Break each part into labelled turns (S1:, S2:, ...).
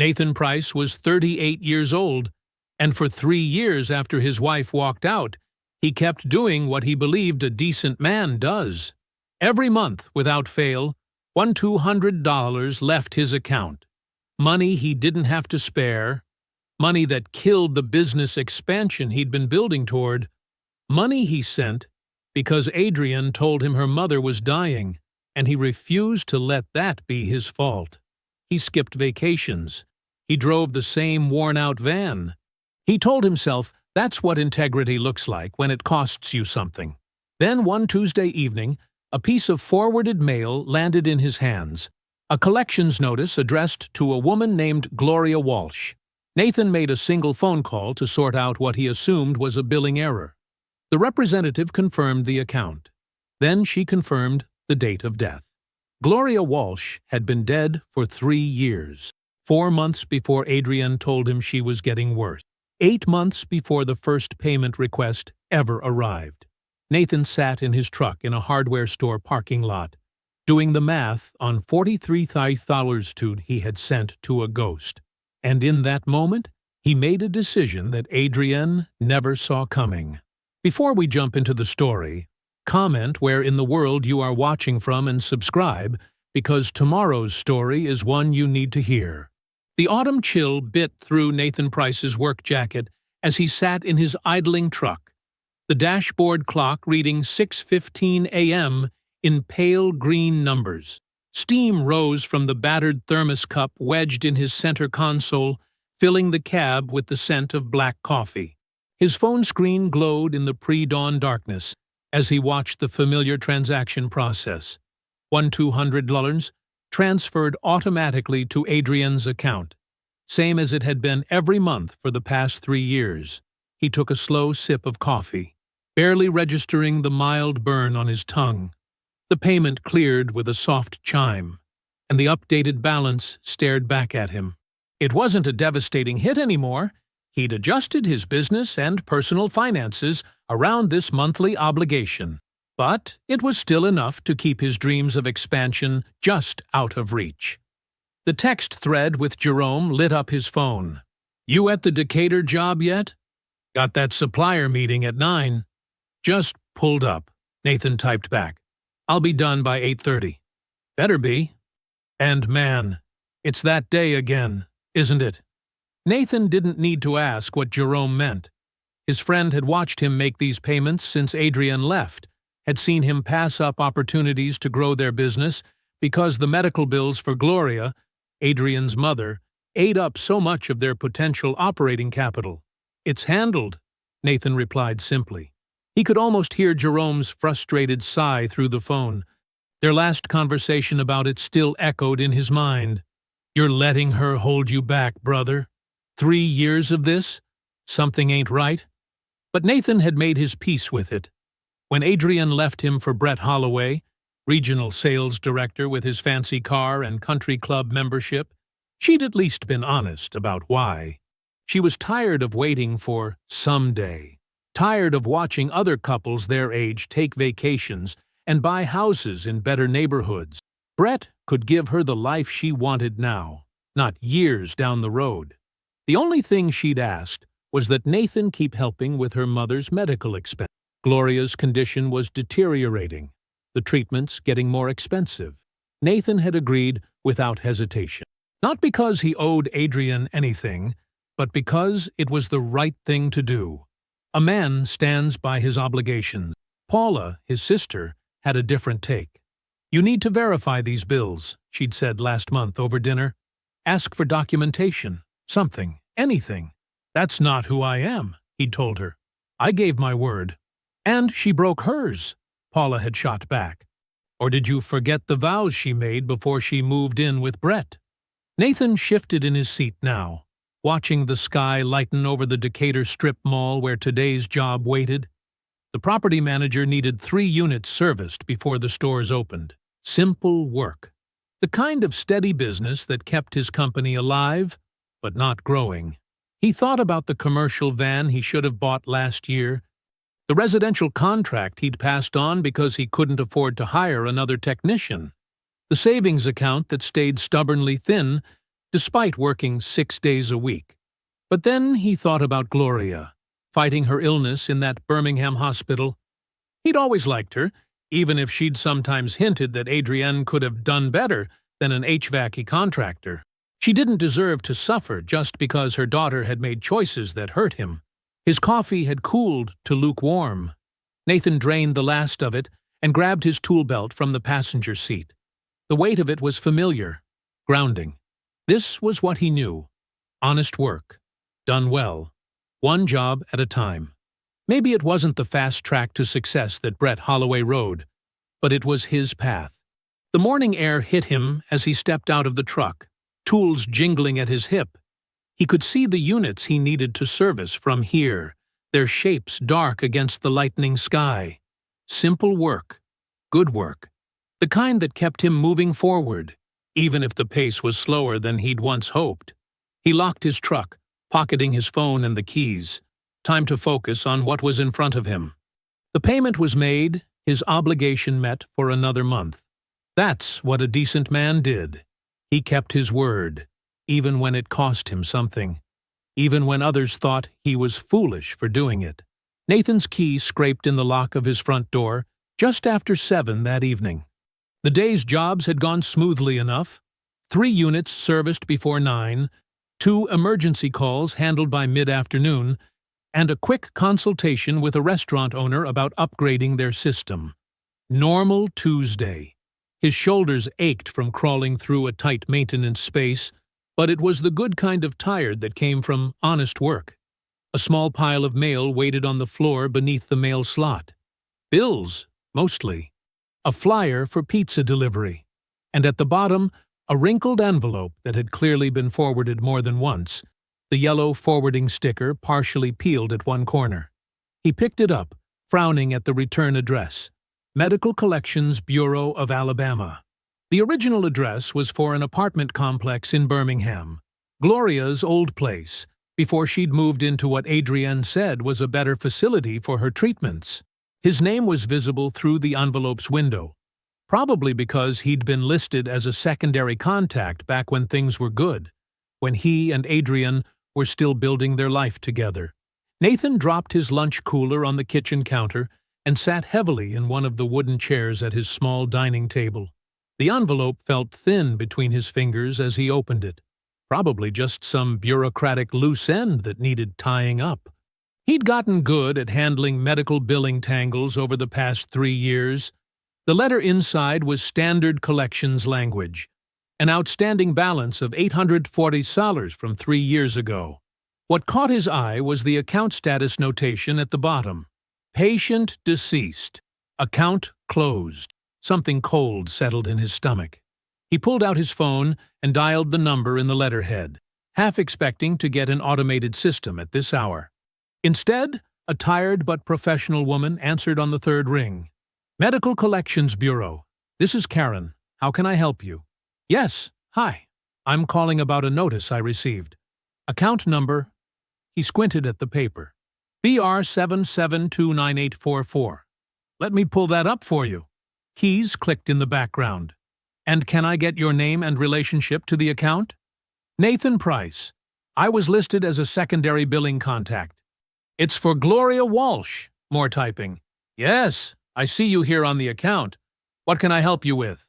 S1: Nathan Price was 38 years old, and for 3 years after his wife walked out, he kept doing what he believed a decent man does. Every month, without fail, $200 left his account. Money he didn't have to spare, money that killed the business expansion he'd been building toward, money he sent because Adrienne told him her mother was dying, and he refused to let that be his fault. He skipped vacations. He drove the same worn-out van. He told himself that's what integrity looks like when it costs you something. Then one Tuesday evening, a piece of forwarded mail landed in his hands, a collections notice addressed to a woman named Gloria Walsh. Nathan made a single phone call to sort out what he assumed was a billing error. The representative confirmed the account. Then she confirmed the date of death. Gloria Walsh had been dead for 3 years, 4 months before Adrienne told him she was getting worse, 8 months before the first payment request ever arrived. Nathan sat in his truck in a hardware store parking lot, doing the math on $43,000 he had sent to a ghost. And in that moment, he made a decision that Adrienne never saw coming. Before we jump into the story, comment where in the world you are watching from and subscribe, because tomorrow's story is one you need to hear. The autumn chill bit through Nathan Price's work jacket as he sat in his idling truck, the dashboard clock reading 6:15 a.m. in pale green numbers. Steam rose from the battered thermos cup wedged in his center console, filling the cab with the scent of black coffee. His phone screen glowed in the pre-dawn darkness as he watched the familiar transaction process. $200 transferred automatically to Adrienne's account, same as it had been every month for the past 3 years. He took a slow sip of coffee, barely registering the mild burn on his tongue. The payment cleared with a soft chime, and the updated balance stared back at him. It wasn't a devastating hit anymore. He'd adjusted his business and personal finances around this monthly obligation, but it was still enough to keep his dreams of expansion just out of reach. The text thread with Jerome lit up his phone. "You at the Decatur job yet? Got that supplier meeting at 9. Just pulled up," Nathan typed back. "I'll be done by 8:30. Better be. And man, it's that day again, isn't it?" Nathan didn't need to ask what Jerome meant. His friend had watched him make these payments since Adrienne left, had seen him pass up opportunities to grow their business because the medical bills for Gloria, Adrienne's mother, ate up so much of their potential operating capital. "It's handled," Nathan replied simply. He could almost hear Jerome's frustrated sigh through the phone. Their last conversation about it still echoed in his mind. "You're letting her hold you back, brother. 3 years of this? Something ain't right." But Nathan had made his peace with it. When Adrienne left him for Brett Holloway, regional sales director with his fancy car and country club membership, she'd at least been honest about why. She was tired of waiting for someday, tired of watching other couples their age take vacations and buy houses in better neighborhoods. Brett could give her the life she wanted now, not years down the road. The only thing she'd asked was that Nathan keep helping with her mother's medical expense. Gloria's condition was deteriorating, the treatments getting more expensive. Nathan had agreed without hesitation. Not because he owed Adrienne anything, but because it was the right thing to do. A man stands by his obligations. Paula, his sister, had a different take. "You need to verify these bills," she'd said last month over dinner. "Ask for documentation, something, anything." "That's not who I am," he'd told her. "I gave my word." "And she broke hers," Paula had shot back. "Or did you forget the vows she made before she moved in with Brett?" Nathan shifted in his seat now, watching the sky lighten over the Decatur strip mall where today's job waited. The property manager needed 3 units serviced before the stores opened. Simple work. The kind of steady business that kept his company alive, but not growing. He thought about the commercial van he should have bought last year, the residential contract he'd passed on because he couldn't afford to hire another technician, the savings account that stayed stubbornly thin despite working 6 days a week. But then he thought about Gloria, fighting her illness in that Birmingham hospital. He'd always liked her, even if she'd sometimes hinted that Adrienne could have done better than an HVAC contractor. She didn't deserve to suffer just because her daughter had made choices that hurt him. His coffee had cooled to lukewarm. Nathan drained the last of it and grabbed his tool belt from the passenger seat. The weight of it was familiar, grounding. This was what he knew. Honest work. Done well. One job at a time. Maybe it wasn't the fast track to success that Brett Holloway rode, but it was his path. The morning air hit him as he stepped out of the truck, tools jingling at his hip. He could see the units he needed to service from here, their shapes dark against the lightening sky. Simple work. Good work. The kind that kept him moving forward, even if the pace was slower than he'd once hoped. He locked his truck, pocketing his phone and the keys. Time to focus on what was in front of him. The payment was made, his obligation met for another month. That's what a decent man did. He kept his word, even when it cost him something. Even when others thought he was foolish for doing it. Nathan's key scraped in the lock of his front door just after 7 that evening. The day's jobs had gone smoothly enough. 3 units serviced before 9, 2 emergency calls handled by mid-afternoon, and a quick consultation with a restaurant owner about upgrading their system. Normal Tuesday. His shoulders ached from crawling through a tight maintenance space, but it was the good kind of tired that came from honest work. A small pile of mail waited on the floor beneath the mail slot. Bills, mostly. A flyer for pizza delivery. And at the bottom, a wrinkled envelope that had clearly been forwarded more than once, the yellow forwarding sticker partially peeled at one corner. He picked it up, frowning at the return address. Medical Collections Bureau of Alabama. The original address was for an apartment complex in Birmingham, Gloria's old place, before she'd moved into what Adrienne said was a better facility for her treatments. His name was visible through the envelope's window, probably because he'd been listed as a secondary contact back when things were good, when he and Adrienne were still building their life together. Nathan dropped his lunch cooler on the kitchen counter and sat heavily in one of the wooden chairs at his small dining table. The envelope felt thin between his fingers as he opened it, probably just some bureaucratic loose end that needed tying up. He'd gotten good at handling medical billing tangles over the past 3 years. The letter inside was standard collections language, an outstanding balance of $840 from 3 years ago. What caught his eye was the account status notation at the bottom. Patient deceased. Account closed. Something cold settled in his stomach. He pulled out his phone and dialed the number in the letterhead, half expecting to get an automated system at this hour. Instead, a tired but professional woman answered on the 3rd ring. Medical Collections Bureau. This is Karen. How can I help you? Yes, hi. I'm calling about a notice I received. Account number. He squinted at the paper. BR77298844. Let me pull that up for you. Keys clicked in the background. And can I get your name and relationship to the account? Nathan Price. I was listed as a secondary billing contact. It's for Gloria Walsh. More typing. Yes, I see you here on the account. What can I help you with?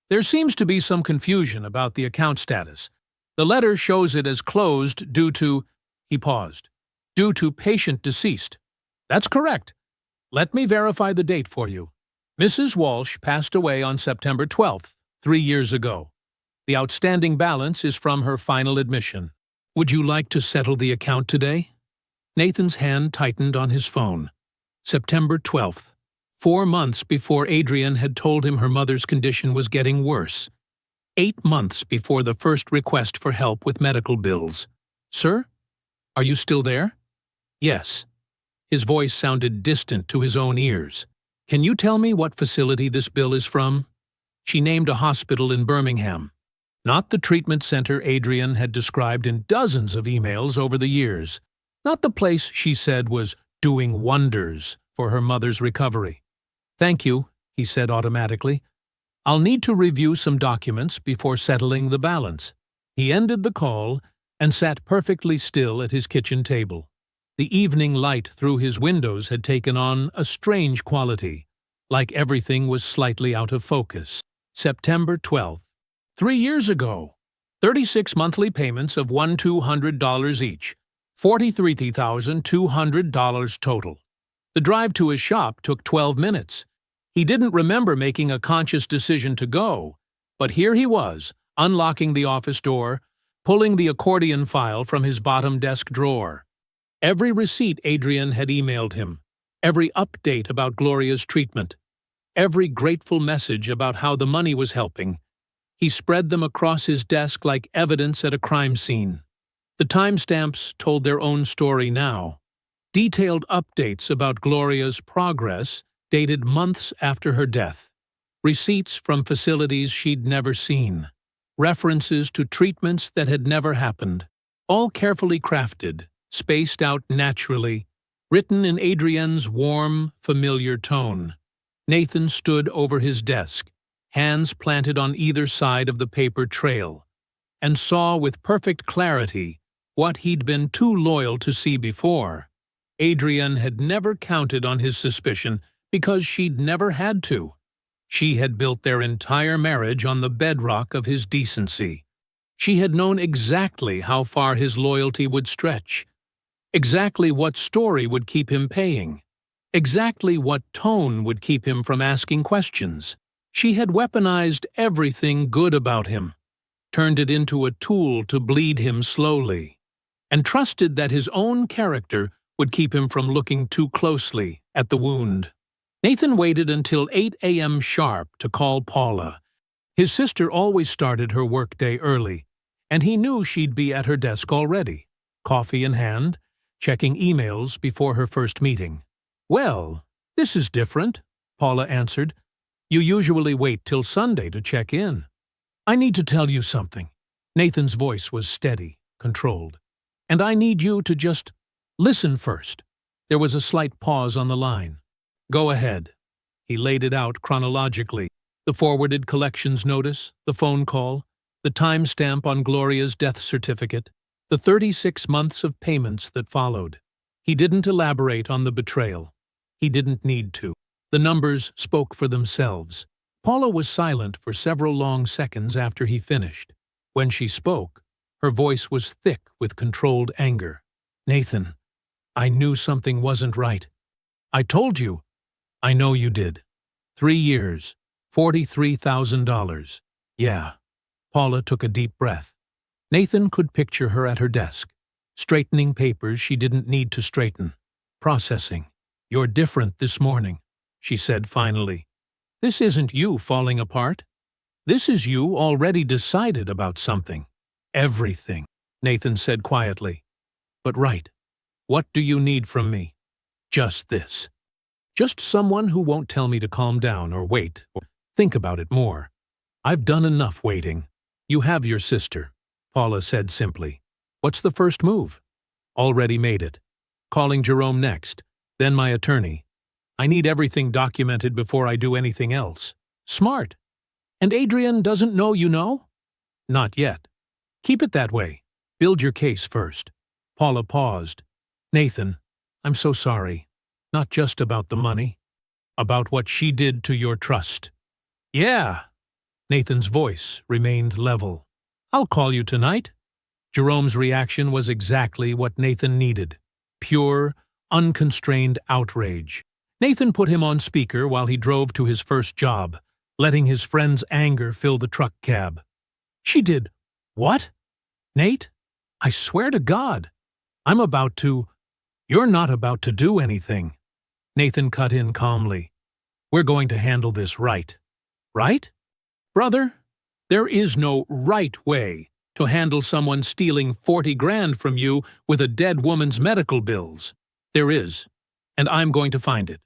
S1: There seems to be some confusion about the account status. The letter shows it as closed due to... He paused. Due to patient deceased. That's correct. Let me verify the date for you. Mrs. Walsh passed away on September 12th, 3 years ago. The outstanding balance is from her final admission. Would you like to settle the account today? Nathan's hand tightened on his phone. September 12th. 4 months before Adrienne had told him her mother's condition was getting worse. 8 months before the first request for help with medical bills. Sir? Are you still there? Yes. His voice sounded distant to his own ears. Can you tell me what facility this bill is from? She named a hospital in Birmingham. Not the treatment center Adrienne had described in dozens of emails over the years. Not the place she said was doing wonders for her mother's recovery. Thank you, he said automatically. I'll need to review some documents before settling the balance. He ended the call and sat perfectly still at his kitchen table. The evening light through his windows had taken on a strange quality, like everything was slightly out of focus. September 12th. 3 years ago. 36 monthly payments of $1,200 each. $43,200 total. The drive to his shop took 12 minutes. He didn't remember making a conscious decision to go, but here he was, unlocking the office door, pulling the accordion file from his bottom desk drawer. Every receipt Adrian had emailed him, every update about Gloria's treatment, every grateful message about how the money was helping. He spread them across his desk like evidence at a crime scene. The timestamps told their own story now. Detailed updates about Gloria's progress dated months after her death. Receipts from facilities she'd never seen. References to treatments that had never happened. All carefully crafted, spaced out naturally, written in Adrian's warm, familiar tone. Nathan stood over his desk, hands planted on either side of the paper trail, and saw with perfect clarity what he'd been too loyal to see before. Adrian had never counted on his suspicion because she'd never had to. She had built their entire marriage on the bedrock of his decency. She had known exactly how far his loyalty would stretch, exactly what story would keep him paying, exactly what tone would keep him from asking questions. She had weaponized everything good about him, turned it into a tool to bleed him slowly, and trusted that his own character would keep him from looking too closely at the wound. Nathan waited until 8 a.m. sharp to call Paula. His sister always started her workday early, and he knew she'd be at her desk already, coffee in hand, checking emails before her first meeting. "Well, this is different," Paula answered. "You usually wait till Sunday to check in." "I need to tell you something." Nathan's voice was steady, controlled. "And I need you to just listen first." There was a slight pause on the line. "Go ahead." He laid it out chronologically. The forwarded collections notice, the phone call, the timestamp on Gloria's death certificate, the 36 months of payments that followed. He didn't elaborate on the betrayal. He didn't need to. The numbers spoke for themselves. Paula was silent for several long seconds after he finished. When she spoke, her voice was thick with controlled anger. "Nathan, I knew something wasn't right. I told you." "I know you did. 3 years, $43,000. Yeah." Paula took a deep breath. Nathan could picture her at her desk, straightening papers she didn't need to straighten, processing. "You're different this morning," she said finally. "This isn't you falling apart. This is you already decided about something." "Everything," Nathan said quietly. "But right. What do you need from me?" "Just this. Just someone who won't tell me to calm down or wait or think about it more. I've done enough waiting." "You have your sister," Paula said simply. "What's the first move?" "Already made it. Calling Jerome next, then my attorney. I need everything documented before I do anything else." "Smart. And Adrian doesn't know you know?" "Not yet. Keep it that way. Build your case first." Paula paused. "Nathan, I'm so sorry. Not just about the money. About what she did to your trust." "Yeah." Nathan's voice remained level. "I'll call you tonight." Jerome's reaction was exactly what Nathan needed. Pure, unconstrained outrage. Nathan put him on speaker while he drove to his first job, letting his friend's anger fill the truck cab. "She did what? Nate? I swear to God. I'm about to—" "You're not about to do anything." Nathan cut in calmly. "We're going to handle this right." "Right? Brother, there is no right way to handle someone stealing 40 grand from you with a dead woman's medical bills. There is, and I'm going to find it."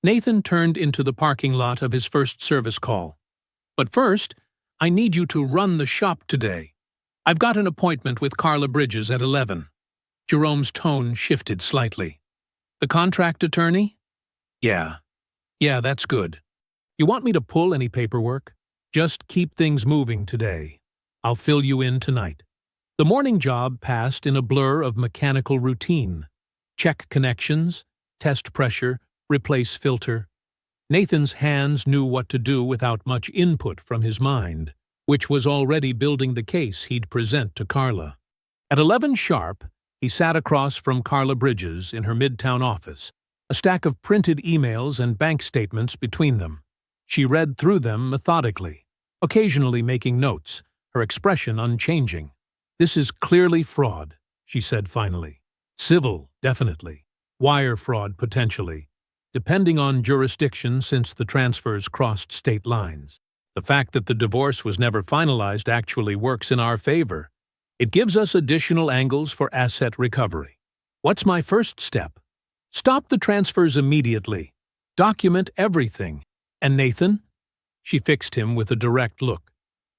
S1: Nathan turned into the parking lot of his first service call. "But first, I need you to run the shop today. I've got an appointment with Carla Bridges at 11. Jerome's tone shifted slightly. "The contract attorney?" Yeah, that's good. You want me to pull any paperwork? Just keep things moving today. I'll fill you in tonight." The morning job passed in a blur of mechanical routine. Check connections, test pressure, replace filter. Nathan's hands knew what to do without much input from his mind, which was already building the case he'd present to Carla. At 11 sharp, he sat across from Carla Bridges in her midtown office, a stack of printed emails and bank statements between them. She read through them methodically, occasionally making notes, her expression unchanging. "This is clearly fraud," she said finally. "Civil, definitely. Wire fraud, potentially, depending on jurisdiction since the transfers crossed state lines. The fact that the divorce was never finalized actually works in our favor. It gives us additional angles for asset recovery. What's my first step? Stop the transfers immediately. Document everything. And Nathan?" She fixed him with a direct look.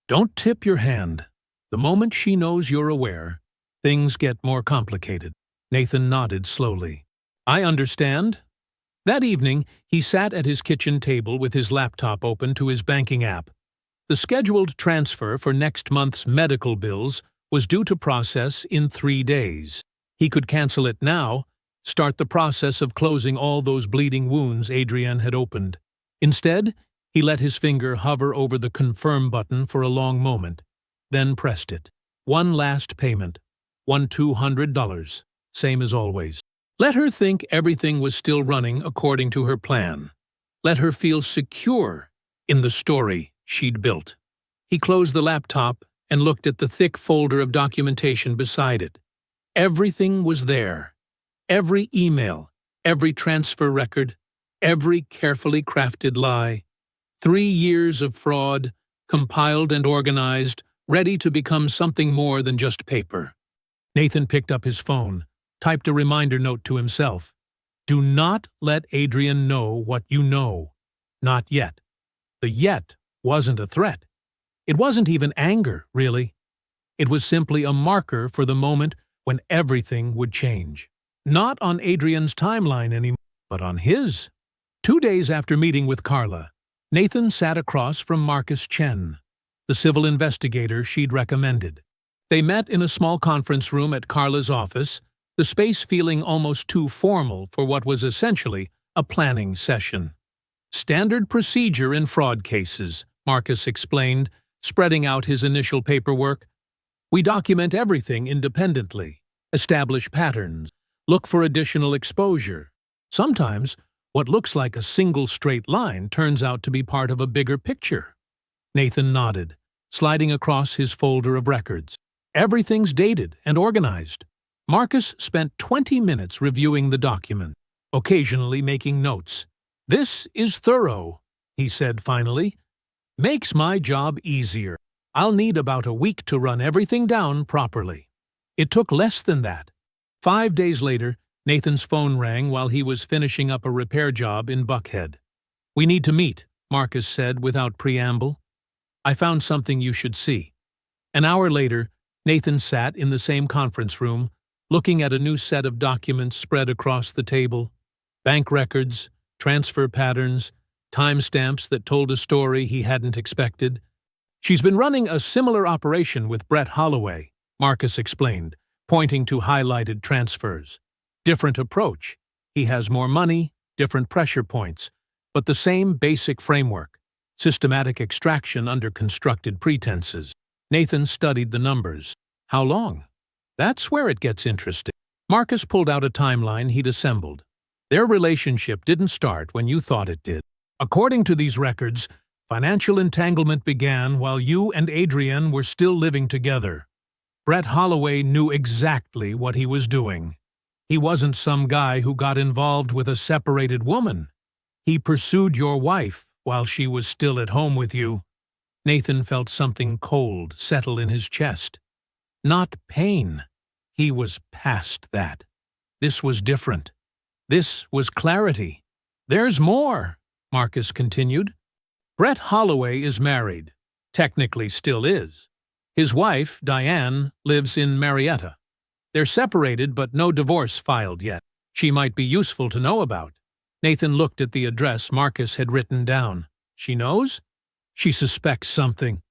S1: "Don't tip your hand. The moment she knows you're aware, things get more complicated." Nathan nodded slowly. "I understand." That evening, he sat at his kitchen table with his laptop open to his banking app. The scheduled transfer for next month's medical bills was due to process in 3 days. He could cancel it now, start the process of closing all those bleeding wounds Adrienne had opened. Instead, he let his finger hover over the confirm button for a long moment, then pressed it. One last payment, $200, same as always. Let her think everything was still running according to her plan. Let her feel secure in the story she'd built. He closed the laptop and looked at the thick folder of documentation beside it. Everything was there. Every email, every transfer record, every carefully crafted lie. 3 years of fraud, compiled and organized, ready to become something more than just paper. Nathan picked up his phone, typed a reminder note to himself. Do not let Adrienne know what you know. Not yet. The yet wasn't a threat. It wasn't even anger, really. It was simply a marker for the moment when everything would change. Not on Adrienne's timeline anymore, but on his. 2 days after meeting with Carla, Nathan sat across from Marcus Chen, the civil investigator she'd recommended. They met in a small conference room at Carla's office, the space feeling almost too formal for what was essentially a planning session. Standard procedure in fraud cases, Marcus explained, spreading out his initial paperwork. We document everything independently, establish patterns, look for additional exposure. Sometimes, what looks like a single straight line turns out to be part of a bigger picture. Nathan nodded, sliding across his folder of records. Everything's dated and organized. Marcus spent 20 minutes reviewing the document, occasionally making notes. This is thorough, he said finally. Makes my job easier. I'll need about a week to run everything down properly. It took less than that. 5 days later, Nathan's phone rang while he was finishing up a repair job in Buckhead. We need to meet, Marcus said without preamble. I found something you should see. An hour later, Nathan sat in the same conference room, looking at a new set of documents spread across the table. Bank records, transfer patterns, timestamps that told a story he hadn't expected. She's been running a similar operation with Brett Holloway, Marcus explained, pointing to highlighted transfers. Different approach. He has more money, different pressure points, but the same basic framework. Systematic extraction under constructed pretenses. Nathan studied the numbers. How long? That's where it gets interesting. Marcus pulled out a timeline he'd assembled. Their relationship didn't start when you thought it did. According to these records, financial entanglement began while you and Adrienne were still living together. Brett Holloway knew exactly what he was doing. He wasn't some guy who got involved with a separated woman. He pursued your wife while she was still at home with you. Nathan felt something cold settle in his chest. Not pain. He was past that. This was different. This was clarity. There's more, Marcus continued. Brett Holloway is married. Technically still is. His wife, Diane, lives in Marietta. They're separated, but no divorce filed yet. She might be useful to know about. Nathan looked at the address Marcus had written down. She knows? She suspects something.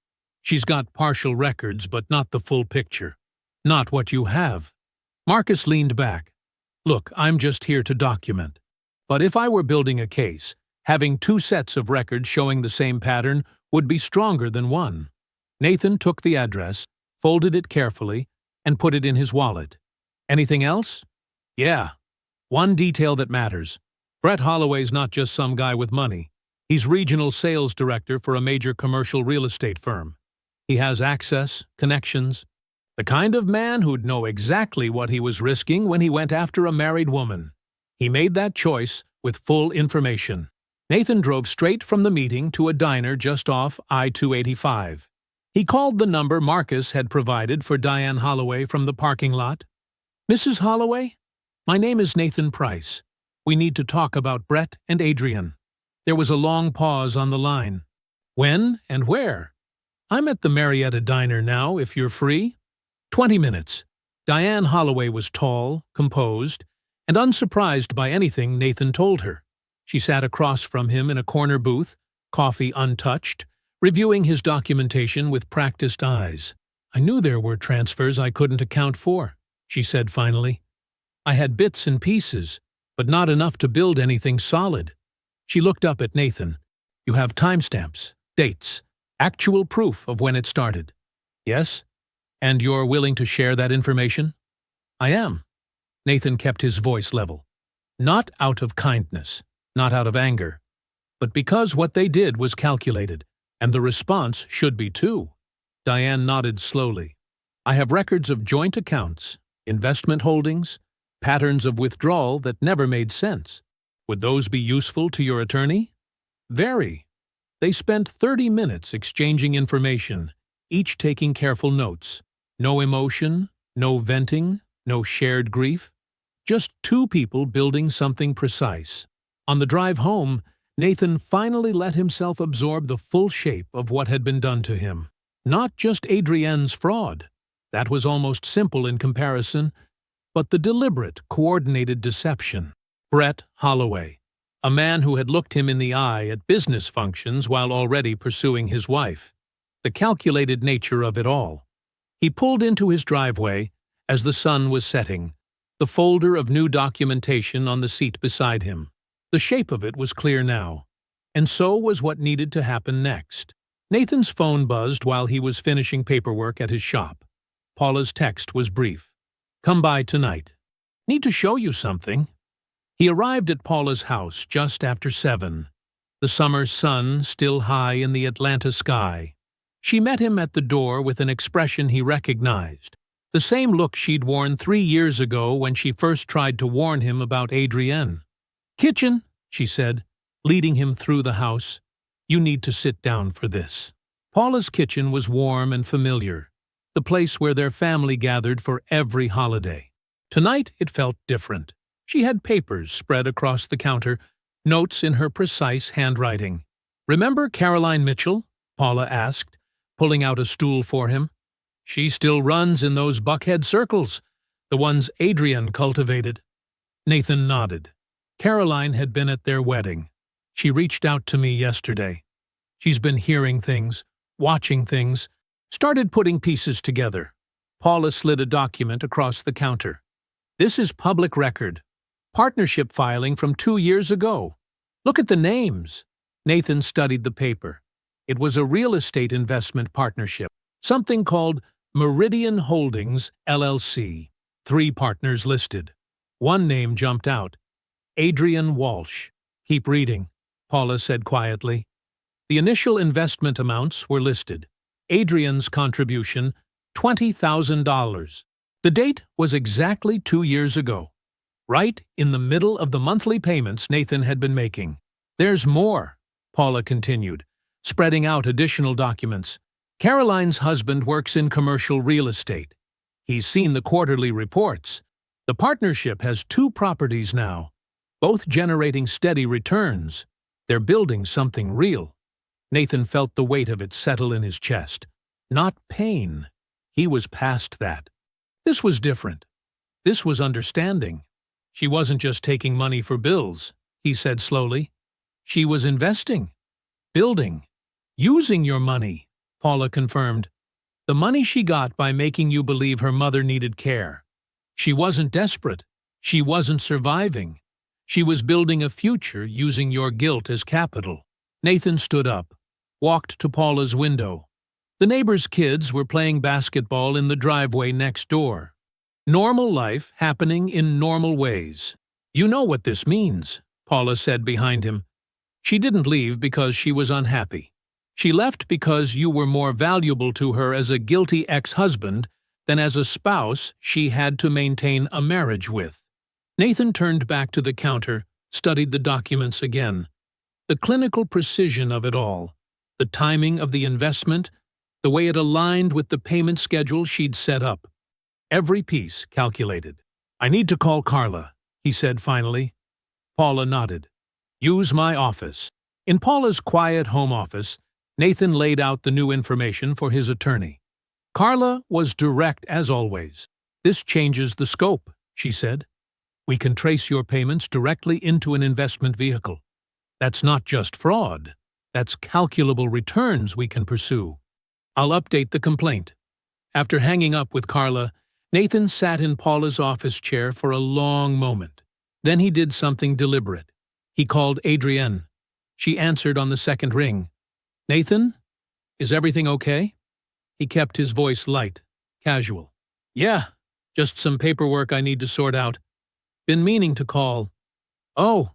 S1: She's got partial records, but not the full picture. not what you have. Marcus leaned back. Look, I'm just here to document. But if I were building a case, having two sets of records showing the same pattern would be stronger than one. Nathan took the address, folded it carefully, and put it in his wallet. Anything else? Yeah. One detail that matters. Brett Holloway's not just some guy with money. He's regional sales director for a major commercial real estate firm. He has access, connections, the kind of man who'd know exactly what he was risking when he went after a married woman. He made that choice with full information. Nathan drove straight from the meeting to a diner just off I-285. He called the number Marcus had provided for Diane Holloway from the parking lot. Mrs. Holloway? My name is Nathan Price. We need to talk about Brett and Adrian. There was a long pause on the line. When and where? I'm at the Marietta Diner now, if you're free. 20 minutes. Diane Holloway was tall, composed, and unsurprised by anything Nathan told her. She sat across from him in a corner booth, coffee untouched, reviewing his documentation with practiced eyes. I knew there were transfers I couldn't account for, she said finally. I had bits and pieces, but not enough to build anything solid. She looked up at Nathan. You have timestamps, dates, actual proof of when it started. Yes? And you're willing to share that information? I am. Nathan kept his voice level. Not out of kindness, not out of anger, but because what they did was calculated, and the response should be too. Diane nodded slowly. I have records of joint accounts, investment holdings, patterns of withdrawal that never made sense. Would those be useful to your attorney? Very. They spent 30 minutes exchanging information, each taking careful notes. No emotion, no venting, no shared grief. Just two people building something precise. On the drive home, Nathan finally let himself absorb the full shape of what had been done to him. Not just Adrienne's fraud. That was almost simple in comparison, but the deliberate, coordinated deception. Brett Holloway, a man who had looked him in the eye at business functions while already pursuing his wife. The calculated nature of it all. He pulled into his driveway as the sun was setting, the folder of new documentation on the seat beside him. The shape of it was clear now, and so was what needed to happen next. Nathan's phone buzzed while he was finishing paperwork at his shop. Paula's text was brief. Come by tonight. Need to show you something. He arrived at Paula's house just after 7. The summer sun still high in the Atlanta sky. She met him at the door with an expression he recognized. The same look she'd worn 3 years ago when she first tried to warn him about Adrienne. Kitchen, she said, leading him through the house. You need to sit down for this. Paula's kitchen was warm and familiar, the place where their family gathered for every holiday. Tonight it felt different. She had papers spread across the counter, notes in her precise handwriting. Remember Caroline Mitchell? Paula asked, pulling out a stool for him. She still runs in those Buckhead circles, the ones Adrian cultivated. Nathan nodded. Caroline had been at their wedding. She reached out to me yesterday. She's been hearing things, watching things, started putting pieces together. Paula slid a document across the counter. This is public record. Partnership filing from 2 years ago. Look at the names. Nathan studied the paper. It was a real estate investment partnership, something called Meridian Holdings, LLC. 3 partners listed. One name jumped out. Adrian Walsh. Keep reading, Paula said quietly. The initial investment amounts were listed. Adrian's contribution, $20,000. The date was exactly 2 years ago, right in the middle of the monthly payments Nathan had been making. There's more, Paula continued, spreading out additional documents. Caroline's husband works in commercial real estate. He's seen the quarterly reports. The partnership has 2 properties now, both generating steady returns. They're building something real. Nathan felt the weight of it settle in his chest. Not pain. He was past that. This was different. This was understanding. She wasn't just taking money for bills, he said slowly. She was investing, building, using your money, Paula confirmed. The money she got by making you believe her mother needed care. She wasn't desperate. She wasn't surviving. She was building a future using your guilt as capital. Nathan stood up, walked to Paula's window. The neighbor's kids were playing basketball in the driveway next door. Normal life happening in normal ways. You know what this means, Paula said behind him. She didn't leave because she was unhappy. She left because you were more valuable to her as a guilty ex-husband than as a spouse she had to maintain a marriage with. Nathan turned back to the counter, studied the documents again. The clinical precision of it all, the timing of the investment, the way it aligned with the payment schedule she'd set up. Every piece calculated. I need to call Carla, he said finally. Paula nodded. Use my office. In Paula's quiet home office, Nathan laid out the new information for his attorney. Carla was direct as always. This changes the scope, she said. We can trace your payments directly into an investment vehicle. That's not just fraud. That's calculable returns we can pursue. I'll update the complaint. After hanging up with Carla, Nathan sat in Paula's office chair for a long moment. Then he did something deliberate. He called Adrienne. She answered on the second ring. Nathan, is everything okay? He kept his voice light, casual. Yeah, just some paperwork I need to sort out. Been meaning to call. Oh,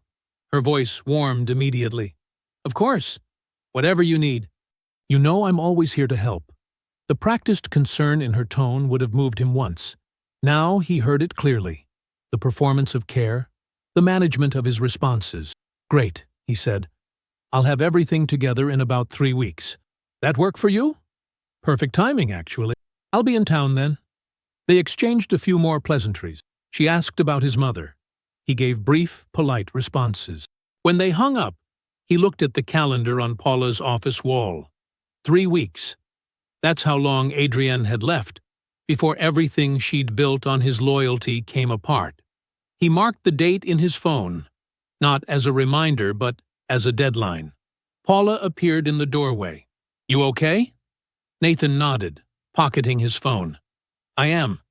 S1: her voice warmed immediately. Of course, whatever you need. You know I'm always here to help. The practiced concern in her tone would have moved him once. Now he heard it clearly. The performance of care, the management of his responses. Great, he said. I'll have everything together in about 3 weeks. That work for you? Perfect timing, actually. I'll be in town then. They exchanged a few more pleasantries. She asked about his mother. He gave brief, polite responses. When they hung up, he looked at the calendar on Paula's office wall. 3 weeks. That's how long Adrienne had left, before everything she'd built on his loyalty came apart. He marked the date in his phone, not as a reminder, but as a deadline. Paula appeared in the doorway. You okay? Nathan nodded, pocketing his phone. I am.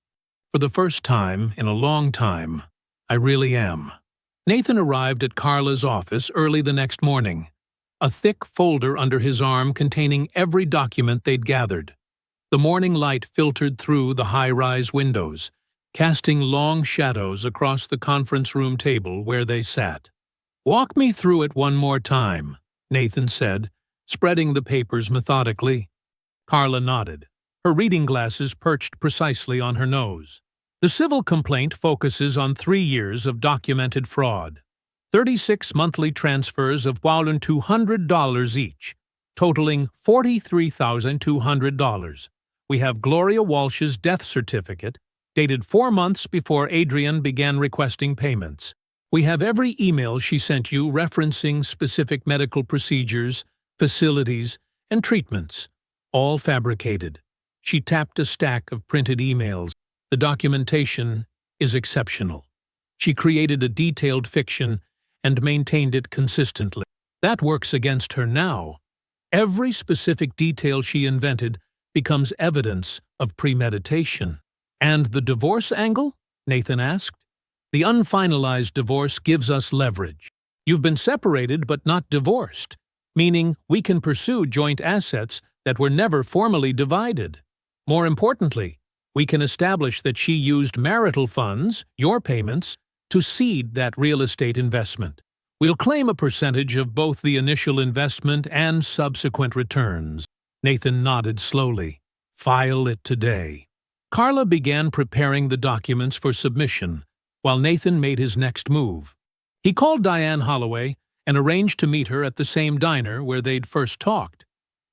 S1: For the first time in a long time, I really am. Nathan arrived at Carla's office early the next morning, a thick folder under his arm containing every document they'd gathered. The morning light filtered through the high-rise windows, casting long shadows across the conference room table where they sat. Walk me through it one more time, Nathan said, spreading the papers methodically. Carla nodded, her reading glasses perched precisely on her nose. The civil complaint focuses on 3 years of documented fraud. 36 monthly transfers of $200 each, totaling $43,200. We have Gloria Walsh's death certificate, dated 4 months before Adrienne began requesting payments. We have every email she sent you referencing specific medical procedures, facilities, and treatments, all fabricated. She tapped a stack of printed emails. The documentation is exceptional. She created a detailed fiction and maintained it consistently. That works against her now. Every specific detail she invented becomes evidence of premeditation. And the divorce angle? Nathan asked. The unfinalized divorce gives us leverage. You've been separated but not divorced, meaning we can pursue joint assets that were never formally divided. More importantly, we can establish that she used marital funds, your payments, to seed that real estate investment. We'll claim a percentage of both the initial investment and subsequent returns. Nathan nodded slowly. File it today. Carla began preparing the documents for submission, while Nathan made his next move. He called Diane Holloway and arranged to meet her at the same diner where they'd first talked.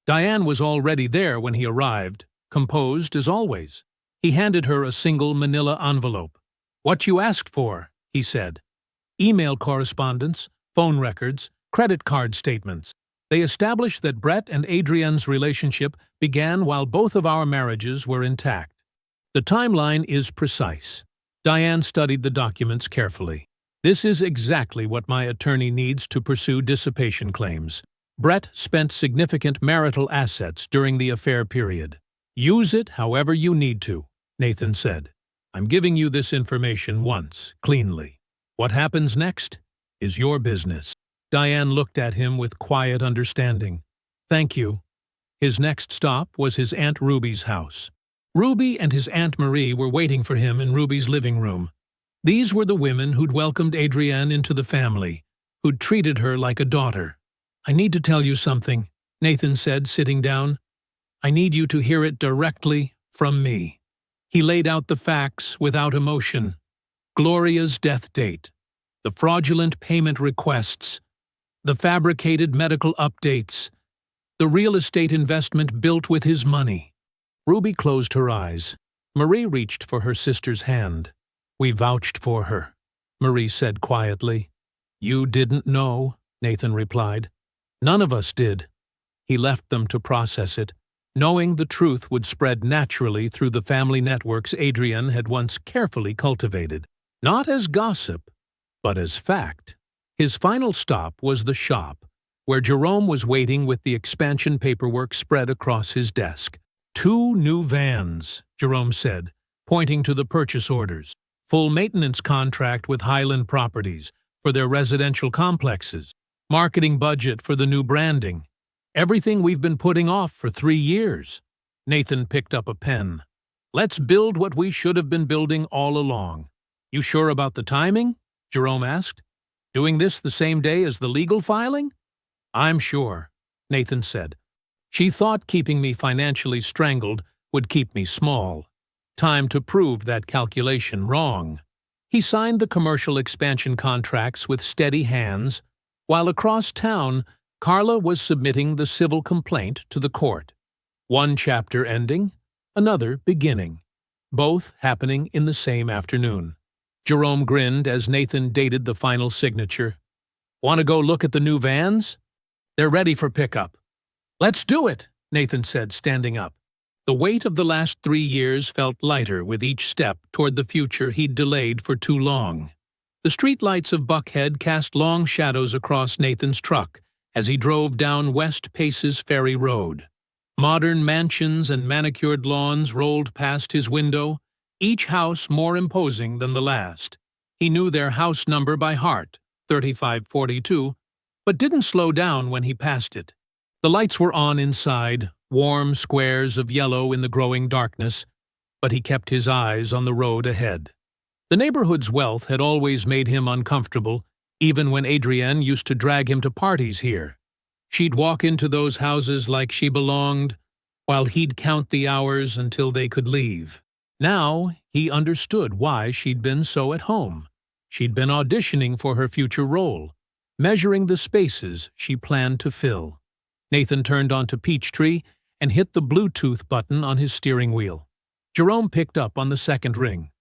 S1: Diane was already there when he arrived, composed as always. He handed her a single manila envelope. What you asked for, he said. Email correspondence, phone records, credit card statements. They established that Brett and Adrienne's relationship began while both of our marriages were intact. The timeline is precise. Diane studied the documents carefully. This is exactly what my attorney needs to pursue dissipation claims. Brett spent significant marital assets during the affair period. Use it however you need to, Nathan said. I'm giving you this information once, cleanly. What happens next is your business. Diane looked at him with quiet understanding. Thank you. His next stop was his Aunt Ruby's house. Ruby and his Aunt Marie were waiting for him in Ruby's living room. These were the women who'd welcomed Adrienne into the family, who'd treated her like a daughter. I need to tell you something, Nathan said, sitting down. I need you to hear it directly from me. He laid out the facts without emotion. Gloria's death date, the fraudulent payment requests, the fabricated medical updates, the real estate investment built with his money. Ruby closed her eyes. Marie reached for her sister's hand. We vouched for her, Marie said quietly. You didn't know, Nathan replied. None of us did. He left them to process it, knowing the truth would spread naturally through the family networks Adrienne had once carefully cultivated. Not as gossip, but as fact. His final stop was the shop, where Jerome was waiting with the expansion paperwork spread across his desk. 2 new vans, Jerome said, pointing to the purchase orders. Full maintenance contract with Highland Properties for their residential complexes. Marketing budget for the new branding. Everything we've been putting off for 3 years. Nathan picked up a pen. Let's build what we should have been building all along. You sure about the timing? Jerome asked. Doing this the same day as the legal filing? I'm sure, Nathan said. She thought keeping me financially strangled would keep me small. Time to prove that calculation wrong. He signed the commercial expansion contracts with steady hands, while across town, Carla was submitting the civil complaint to the court. One chapter ending, another beginning, both happening in the same afternoon. Jerome grinned as Nathan dated the final signature. Want to go look at the new vans? They're ready for pickup. Let's do it, Nathan said, standing up. The weight of the last 3 years felt lighter with each step toward the future he'd delayed for too long. The streetlights of Buckhead cast long shadows across Nathan's truck as he drove down West Pace's Ferry Road. Modern mansions and manicured lawns rolled past his window, each house more imposing than the last. He knew their house number by heart, 3542, but didn't slow down when he passed it. The lights were on inside, warm squares of yellow in the growing darkness, but he kept his eyes on the road ahead. The neighborhood's wealth had always made him uncomfortable, even when Adrienne used to drag him to parties here. She'd walk into those houses like she belonged, while he'd count the hours until they could leave. Now he understood why she'd been so at home. She'd been auditioning for her future role, measuring the spaces she planned to fill. Nathan turned onto Peachtree and hit the Bluetooth button on his steering wheel. Jerome picked up on the second ring.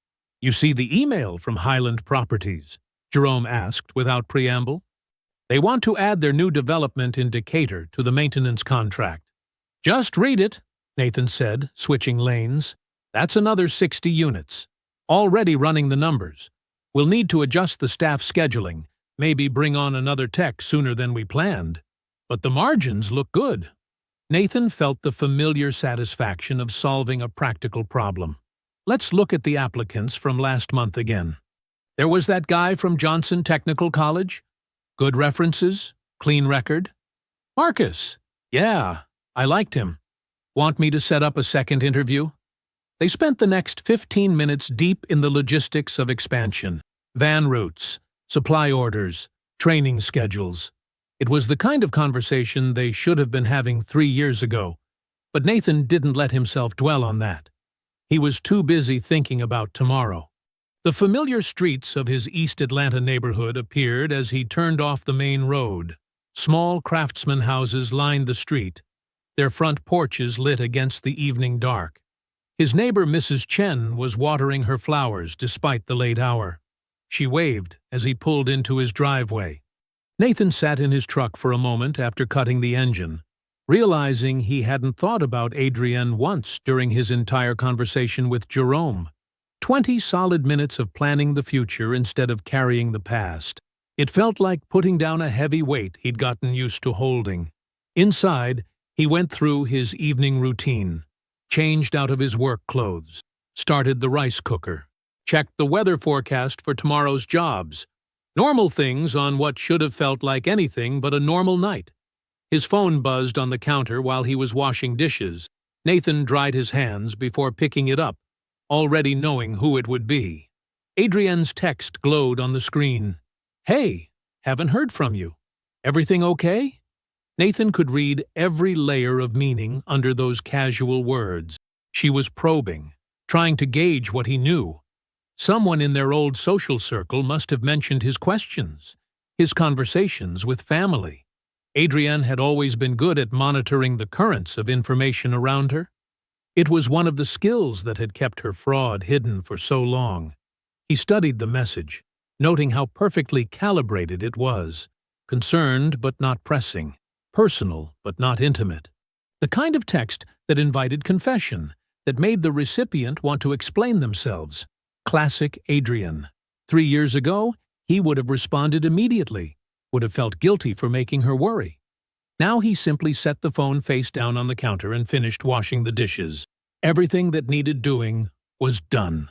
S1: You see the email from Highland Properties? Jerome asked without preamble. They want to add their new development in Decatur to the maintenance contract. Just read it, Nathan said, switching lanes. That's another 60 units. Already running the numbers. We'll need to adjust the staff scheduling, maybe bring on another tech sooner than we planned. But the margins look good. Nathan felt the familiar satisfaction of solving a practical problem. Let's look at the applicants from last month again. There was that guy from Johnson Technical College. Good references, clean record. Marcus. Yeah, I liked him. Want me to set up a second interview? They spent the next 15 minutes deep in the logistics of expansion. Van routes, supply orders, training schedules. It was the kind of conversation they should have been having 3 years ago, but Nathan didn't let himself dwell on that. He was too busy thinking about tomorrow. The familiar streets of his East Atlanta neighborhood appeared as he turned off the main road. Small craftsman houses lined the street, their front porches lit against the evening dark. His neighbor Mrs. Chen was watering her flowers despite the late hour. She waved as he pulled into his driveway. Nathan sat in his truck for a moment after cutting the engine, realizing he hadn't thought about Adrienne once during his entire conversation with Jerome. 20 solid minutes of planning the future instead of carrying the past. It felt like putting down a heavy weight he'd gotten used to holding. Inside, he went through his evening routine. changed out of his work clothes, started the rice cooker, checked the weather forecast for tomorrow's jobs. Normal things on what should have felt like anything but a normal night. His phone buzzed on the counter while he was washing dishes. Nathan dried his hands before picking it up, already knowing who it would be. Adrienne's text glowed on the screen. "Hey, haven't heard from you. Everything okay?" Nathan could read every layer of meaning under those casual words. She was probing, trying to gauge what he knew. Someone in their old social circle must have mentioned his questions, his conversations with family. Adrienne had always been good at monitoring the currents of information around her. It was one of the skills that had kept her fraud hidden for so long. He studied the message, noting how perfectly calibrated it was, concerned but not pressing, personal but not intimate. The kind of text that invited confession, that made the recipient want to explain themselves. Classic Adrienne. 3 years ago, he would have responded immediately, would have felt guilty for making her worry. Now he simply set the phone face down on the counter and finished washing the dishes. Everything that needed doing was done.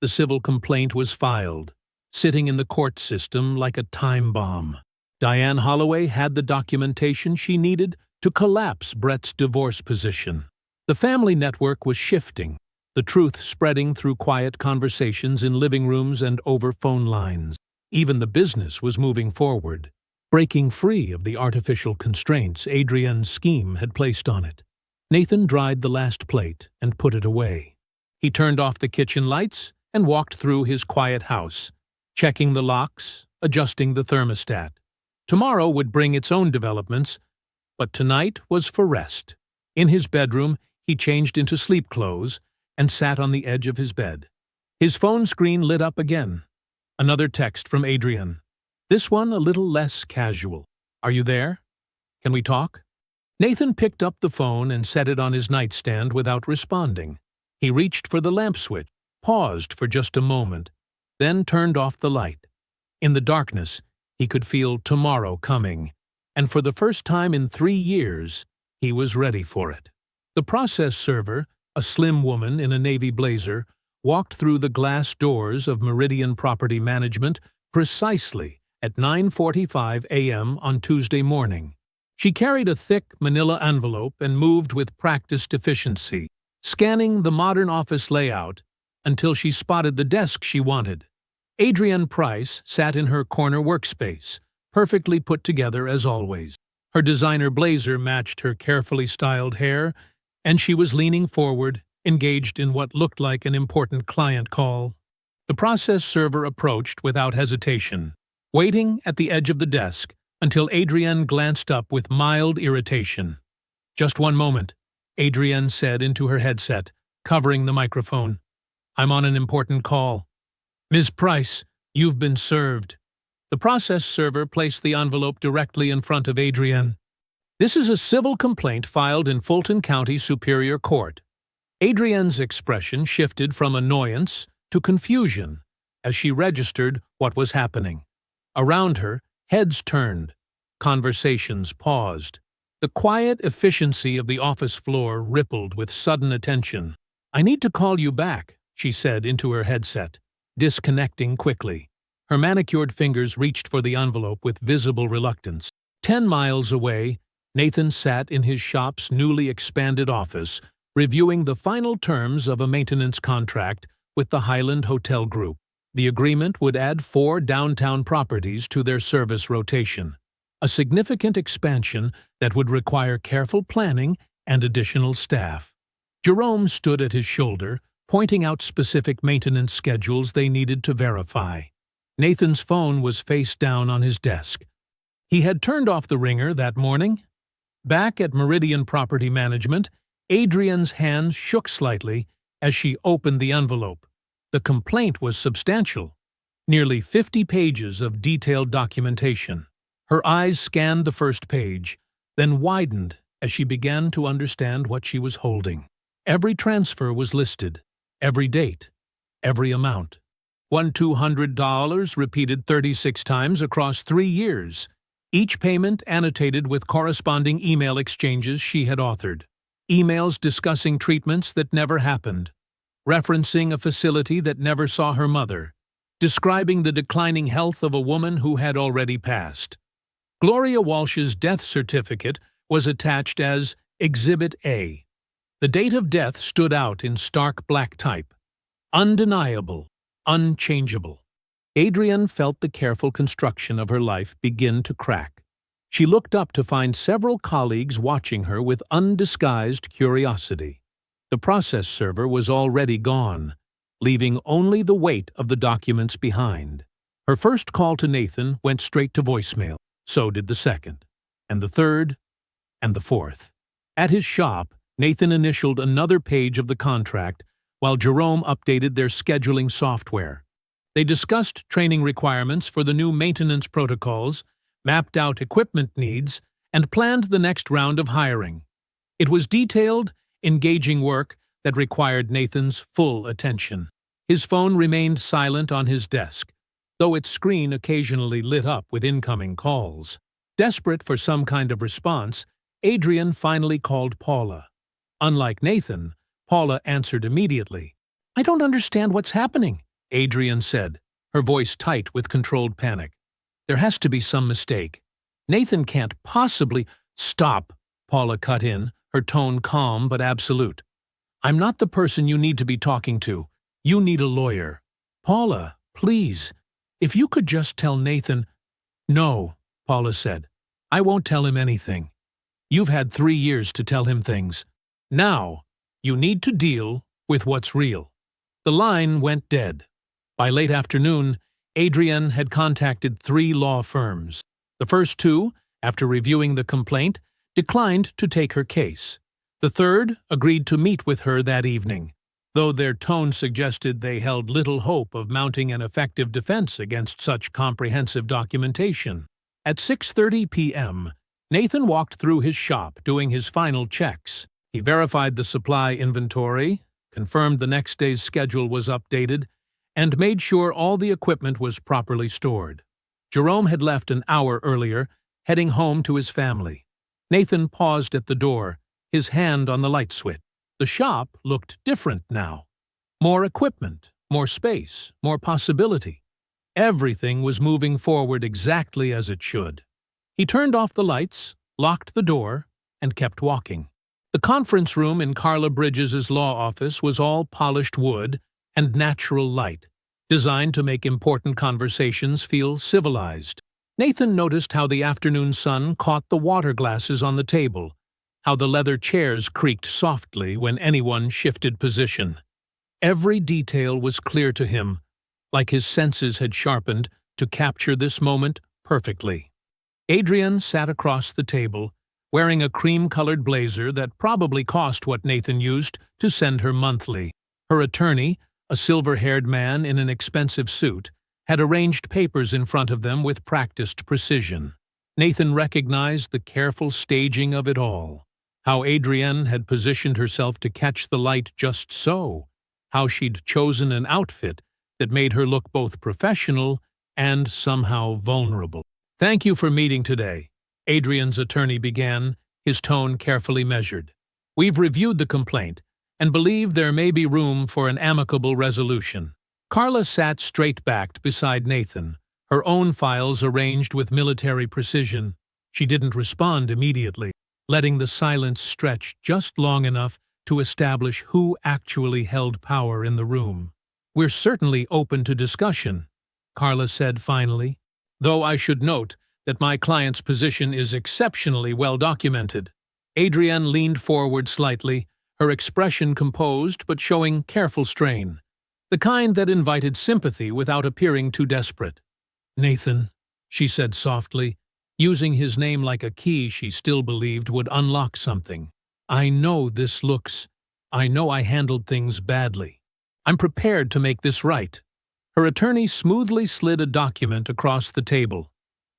S1: The civil complaint was filed, sitting in the court system like a time bomb. Diane Holloway had the documentation she needed to collapse Brett's divorce position. The family network was shifting, the truth spreading through quiet conversations in living rooms and over phone lines. Even the business was moving forward, breaking free of the artificial constraints Adrienne's scheme had placed on it. Nathan dried the last plate and put it away. He turned off the kitchen lights and walked through his quiet house, checking the locks, adjusting the thermostat. Tomorrow would bring its own developments, but tonight was for rest. In his bedroom, he changed into sleep clothes and sat on the edge of his bed. His phone screen lit up again. Another text from Adrienne. This one a little less casual. "Are you there? Can we talk?" Nathan picked up the phone and set it on his nightstand without responding. He reached for the lamp switch, paused for just a moment, then turned off the light. In the darkness, he could feel tomorrow coming, and for the first time in 3 years, he was ready for it. The process server, a slim woman in a navy blazer, walked through the glass doors of Meridian Property Management precisely at 9:45 a.m. on Tuesday morning. She carried a thick manila envelope and moved with practiced efficiency, scanning the modern office layout until she spotted the desk she wanted. Adrienne Price sat in her corner workspace, perfectly put together as always. Her designer blazer matched her carefully styled hair, and she was leaning forward, engaged in what looked like an important client call. The process server approached without hesitation, waiting at the edge of the desk until Adrienne glanced up with mild irritation. "Just one moment," Adrienne said into her headset, covering the microphone. "I'm on an important call." "Ms. Price, you've been served." The process server placed the envelope directly in front of Adrienne. "This is a civil complaint filed in Fulton County Superior Court." Adrienne's expression shifted from annoyance to confusion as she registered what was happening. Around her, heads turned. Conversations paused. The quiet efficiency of the office floor rippled with sudden attention. "I need to call you back," she said into her headset, disconnecting quickly. Her manicured fingers reached for the envelope with visible reluctance. 10 miles away, Nathan sat in his shop's newly expanded office, reviewing the final terms of a maintenance contract with the Highland Hotel Group. The agreement would add 4 downtown properties to their service rotation, a significant expansion that would require careful planning and additional staff. Jerome stood at his shoulder, pointing out specific maintenance schedules they needed to verify. Nathan's phone was face down on his desk. He had turned off the ringer that morning. Back at Meridian Property Management, Adrienne's hands shook slightly as she opened the envelope. The complaint was substantial, nearly 50 pages of detailed documentation. Her eyes scanned the first page, then widened as she began to understand what she was holding. Every transfer was listed, every date, every amount. $1,200 repeated 36 times across 3 years, each payment annotated with corresponding email exchanges she had authored. emails discussing treatments that never happened, referencing a facility that never saw her mother, describing the declining health of a woman who had already passed. Gloria Walsh's death certificate was attached as Exhibit A. The date of death stood out in stark black type. Undeniable, unchangeable. Adrienne felt the careful construction of her life begin to crack. She looked up to find several colleagues watching her with undisguised curiosity. The process server was already gone, leaving only the weight of the documents behind. Her first call to Nathan went straight to voicemail. So did the second, and the third, and the fourth. At his shop, Nathan initialed another page of the contract while Jerome updated their scheduling software. They discussed training requirements for the new maintenance protocols, mapped out equipment needs, and planned the next round of hiring. It was detailed, engaging work that required Nathan's full attention. His phone remained silent on his desk, though its screen occasionally lit up with incoming calls. Desperate for some kind of response, Adrienne finally called Paula. Unlike Nathan, Paula answered immediately. "I don't understand what's happening," Adrienne said, her voice tight with controlled panic. "There has to be some mistake. Nathan can't possibly—" "Stop," Paula cut in, her tone calm but absolute. "I'm not the person you need to be talking to. You need a lawyer." "Paula, please. If you could just tell Nathan—" "No," Paula said. "I won't tell him anything. You've had 3 years to tell him things. Now, you need to deal with what's real." The line went dead. By late afternoon, Adrienne had contacted 3 law firms. The first 2, after reviewing the complaint, declined to take her case. The third agreed to meet with her that evening, though their tone suggested they held little hope of mounting an effective defense against such comprehensive documentation. At 6:30 p.m., Nathan walked through his shop doing his final checks. He verified the supply inventory, confirmed the next day's schedule was updated, and made sure all the equipment was properly stored. Jerome had left an hour earlier, heading home to his family. Nathan paused at the door, his hand on the light switch. The shop looked different now. More equipment, more space, more possibility. Everything was moving forward exactly as it should. He turned off the lights, locked the door, and kept walking. The conference room in Carla Bridges' law office was all polished wood and natural light, designed to make important conversations feel civilized. Nathan noticed how the afternoon sun caught the water glasses on the table, how the leather chairs creaked softly when anyone shifted position. Every detail was clear to him, like his senses had sharpened to capture this moment perfectly. Adrienne sat across the table, wearing a cream-colored blazer that probably cost what Nathan used to send her monthly. Her attorney, a silver-haired man in an expensive suit, had arranged papers in front of them with practiced precision. Nathan recognized the careful staging of it all, how Adrienne had positioned herself to catch the light just so, how she'd chosen an outfit that made her look both professional and somehow vulnerable. "Thank you for meeting today," Adrienne's attorney began, his tone carefully measured. "We've reviewed the complaint and believe there may be room for an amicable resolution." Carla sat straight-backed beside Nathan, her own files arranged with military precision. She didn't respond immediately, letting the silence stretch just long enough to establish who actually held power in the room. "We're certainly open to discussion," Carla said finally, "though I should note that my client's position is exceptionally well documented." Adrienne leaned forward slightly, her expression composed but showing careful strain, the kind that invited sympathy without appearing too desperate. "Nathan," she said softly, using his name like a key she still believed would unlock something. I know I handled things badly. I'm prepared to make this right." Her attorney smoothly slid a document across the table.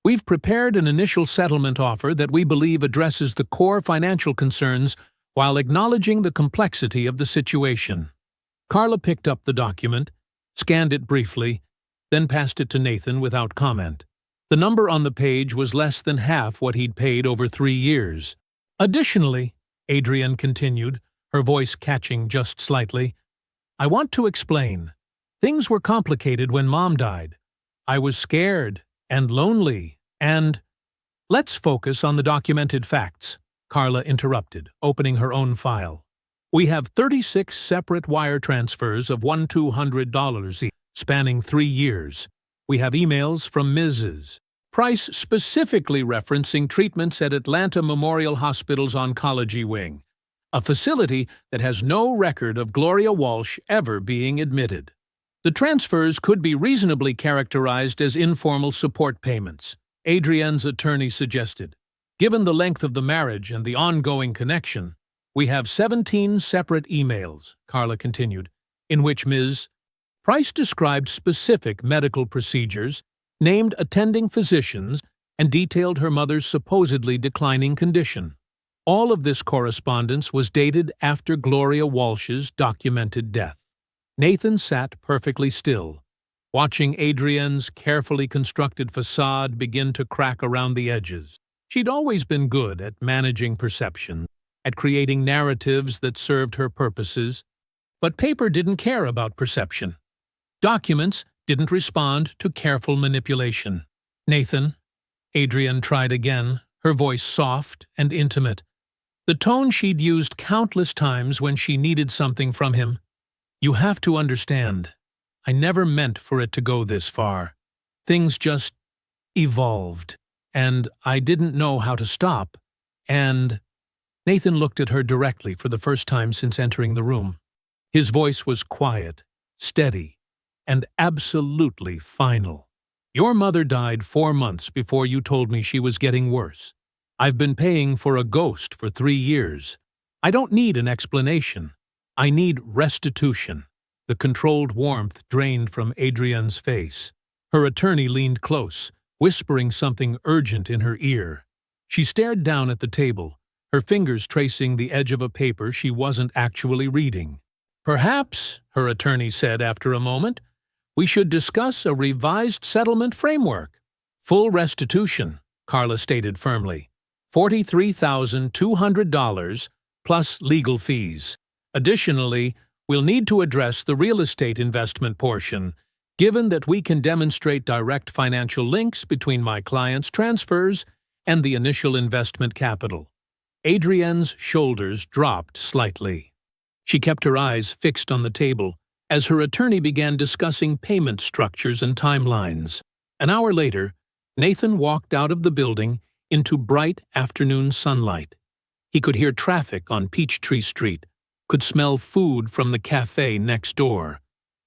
S1: "We've prepared an initial settlement offer that we believe addresses the core financial concerns while acknowledging the complexity of the situation." Carla picked up the document, scanned it briefly, then passed it to Nathan without comment. The number on the page was less than half what he'd paid over 3 years. Additionally, Adrienne continued, her voice catching just slightly. "I want to explain. Things were complicated when Mom died. I was scared and lonely and—" "Let's focus on the documented facts," Carla interrupted, opening her own file. "We have 36 separate wire transfers of $1,200 each, spanning 3 years. We have emails from Mrs. Price specifically referencing treatments at Atlanta Memorial Hospital's oncology wing, a facility that has no record of Gloria Walsh ever being admitted. The transfers could be reasonably characterized as informal support payments," Adrienne's attorney suggested. "Given the length of the marriage and the ongoing connection, we have 17 separate emails," Carla continued, in which Ms. Price described specific medical procedures, named attending physicians, and detailed her mother's supposedly declining condition. All of this correspondence was dated after Gloria Walsh's documented death. Nathan sat perfectly still, watching Adrienne's carefully constructed facade begin to crack around the edges. She'd always been good at managing perception, at creating narratives that served her purposes, but paper didn't care about perception. Documents didn't respond to careful manipulation. "Nathan," Adrienne tried again, her voice soft and intimate, the tone she'd used countless times when she needed something from him. "You have to understand, I never meant for it to go this far. Things just evolved, and I didn't know how to stop, and—" Nathan looked at her directly for the first time since entering the room. His voice was quiet, steady, and absolutely final. "Your mother died 4 months before you told me she was getting worse. I've been paying for a ghost for 3 years. I don't need an explanation. I need restitution." The controlled warmth drained from Adrienne's face. Her attorney leaned close, whispering something urgent in her ear. She stared down at the table, her fingers tracing the edge of a paper she wasn't actually reading. "Perhaps," her attorney said after a moment, "we should discuss a revised settlement framework." "Full restitution," Carla stated firmly. $43,200 plus legal fees. Additionally, we'll need to address the real estate investment portion, given that we can demonstrate direct financial links between my client's transfers and the initial investment capital. Adrienne's shoulders dropped slightly. She kept her eyes fixed on the table as her attorney began discussing payment structures and timelines. An hour later, Nathan walked out of the building into bright afternoon sunlight. He could hear traffic on Peachtree Street, could smell food from the cafe next door.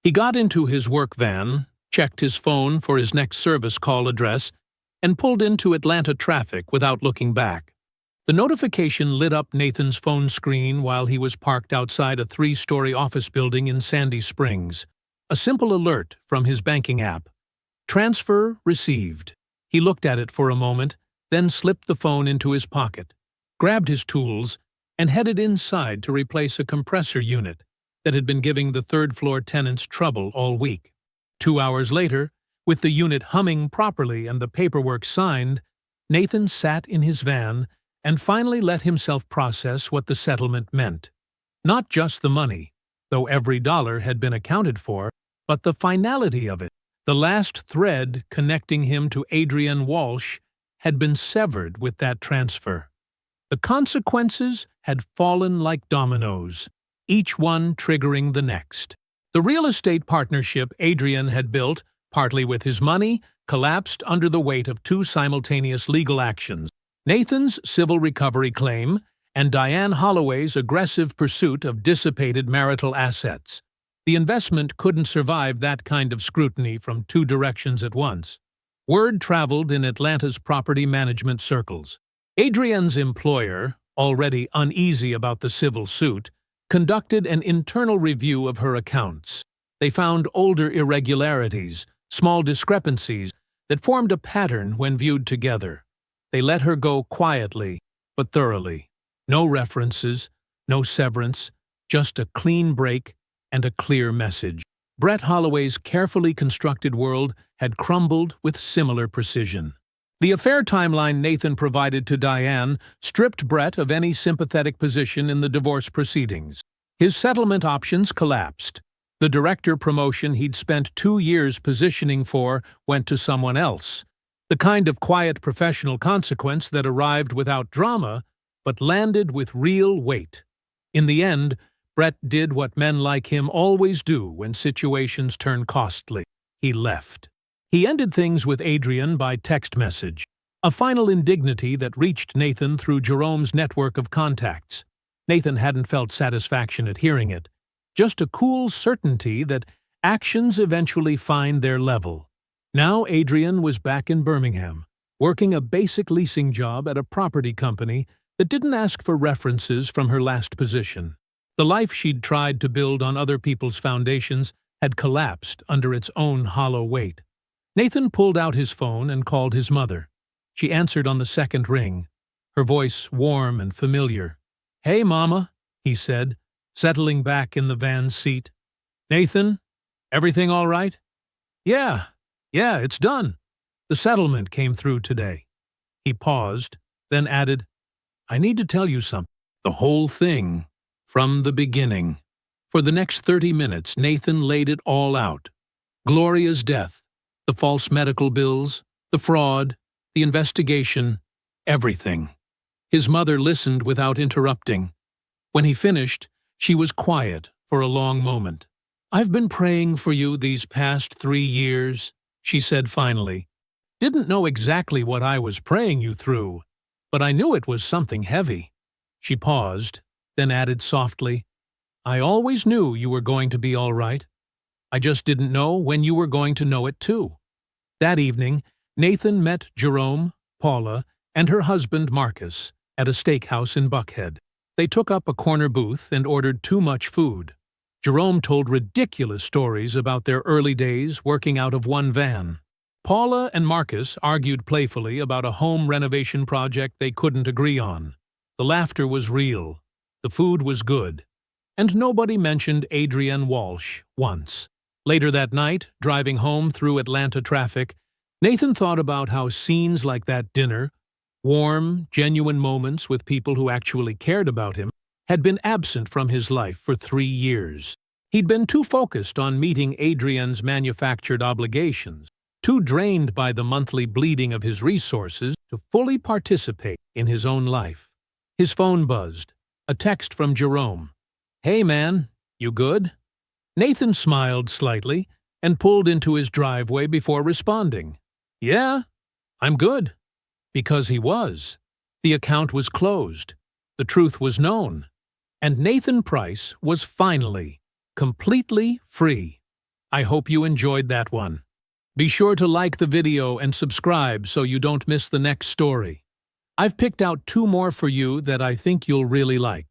S1: He got into his work van, checked his phone for his next service call address, and pulled into Atlanta traffic without looking back. The notification lit up Nathan's phone screen while he was parked outside a 3-story office building in Sandy Springs. A simple alert from his banking app. Transfer received. He looked at it for a moment, then slipped the phone into his pocket, grabbed his tools, and headed inside to replace a compressor unit that had been giving the third-floor tenants trouble all week. 2 hours later, with the unit humming properly and the paperwork signed, Nathan sat in his van and finally let himself process what the settlement meant. Not just the money, though every dollar had been accounted for, but the finality of it. The last thread connecting him to Adrienne Walsh had been severed with that transfer. The consequences had fallen like dominoes, each one triggering the next. The real estate partnership Adrienne had built, partly with his money, collapsed under the weight of 2 simultaneous legal actions: Nathan's civil recovery claim and Diane Holloway's aggressive pursuit of dissipated marital assets. The investment couldn't survive that kind of scrutiny from 2 directions at once. Word traveled in Atlanta's property management circles. Adrienne's employer, already uneasy about the civil suit, conducted an internal review of her accounts. They found older irregularities, small discrepancies that formed a pattern when viewed together. They let her go quietly, but thoroughly. No references, no severance, just a clean break and a clear message. Brett Holloway's carefully constructed world had crumbled with similar precision. The affair timeline Nathan provided to Diane stripped Brett of any sympathetic position in the divorce proceedings. His settlement options collapsed. The director promotion he'd spent 2 years positioning for went to someone else. The kind of quiet professional consequence that arrived without drama, but landed with real weight. In the end, Brett did what men like him always do when situations turn costly. He left. He ended things with Adrian by text message, a final indignity that reached Nathan through Jerome's network of contacts. Nathan hadn't felt satisfaction at hearing it, just a cool certainty that actions eventually find their level. Now Adrian was back in Birmingham, working a basic leasing job at a property company that didn't ask for references from her last position. The life she'd tried to build on other people's foundations had collapsed under its own hollow weight. Nathan pulled out his phone and called his mother. She answered on the second ring, her voice warm and familiar. "Hey, Mama," he said, settling back in the van's seat. "Nathan, everything all right?" Yeah, it's done. The settlement came through today." He paused, then added, "I need to tell you something. The whole thing, from the beginning." For the next 30 minutes, Nathan laid it all out. Gloria's death, the false medical bills, the fraud, the investigation, everything. His mother listened without interrupting. When he finished, she was quiet for a long moment. "I've been praying for you these past 3 years," she said finally. "Didn't know exactly what I was praying you through, but I knew it was something heavy." She paused, then added softly, "I always knew you were going to be all right. I just didn't know when you were going to know it too." That evening, Nathan met Jerome, Paula, and her husband Marcus at a steakhouse in Buckhead. They took up a corner booth and ordered too much food. Jerome told ridiculous stories about their early days working out of one van. Paula and Marcus argued playfully about a home renovation project they couldn't agree on. The laughter was real, the food was good, and nobody mentioned Adrienne Walsh once. Later that night, driving home through Atlanta traffic, Nathan thought about how scenes like that dinner, warm, genuine moments with people who actually cared about him, had been absent from his life for 3 years. He'd been too focused on meeting Adrienne's manufactured obligations, too drained by the monthly bleeding of his resources to fully participate in his own life. His phone buzzed, a text from Jerome. "Hey man, you good?" Nathan smiled slightly and pulled into his driveway before responding. "Yeah, I'm good." Because he was. The account was closed. The truth was known. And Nathan Price was finally, completely free. I hope you enjoyed that one. Be sure to like the video and subscribe so you don't miss the next story. I've picked out 2 more for you that I think you'll really like.